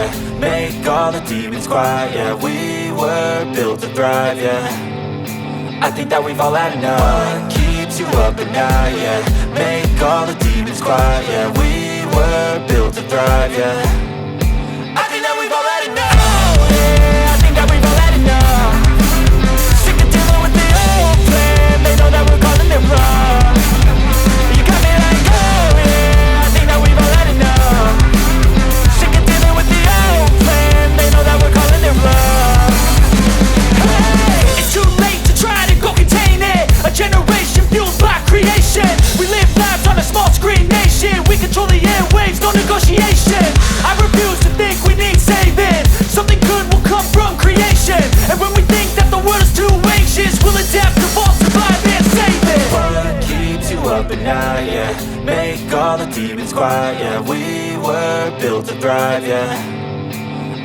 yeah. Make all the demons quiet, yeah. We were built to thrive, yeah. I think that we've all had enough. What keeps you up at night, yeah. Make all the demons quiet, yeah. We were built to thrive, yeah. I think that we've all had enough. Oh yeah, I think that we've all had enough. Sick of dealing with the old plan. They know that we're calling it wrong. You got me like, oh yeah, I think that we've all had enough. Sick of dealing with the old plan. They know that we're calling it wrong. Hey, it's too late to try to go contain it. A generation fueled by creation. We live lives on a small screen nation. We control the airwaves, no negotiation. I refuse to think we need saving. Something good will come from creation. And when we think that the world is too anxious, we'll adapt, evolve, survive and save it. What keeps you up at night, yeah. Make all the demons quiet, yeah. We were built to thrive, yeah.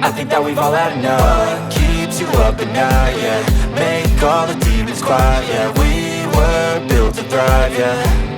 I think that we've all had enough. What keeps you up at night, yeah. Make all the demons quiet, yeah. We were built to thrive, yeah.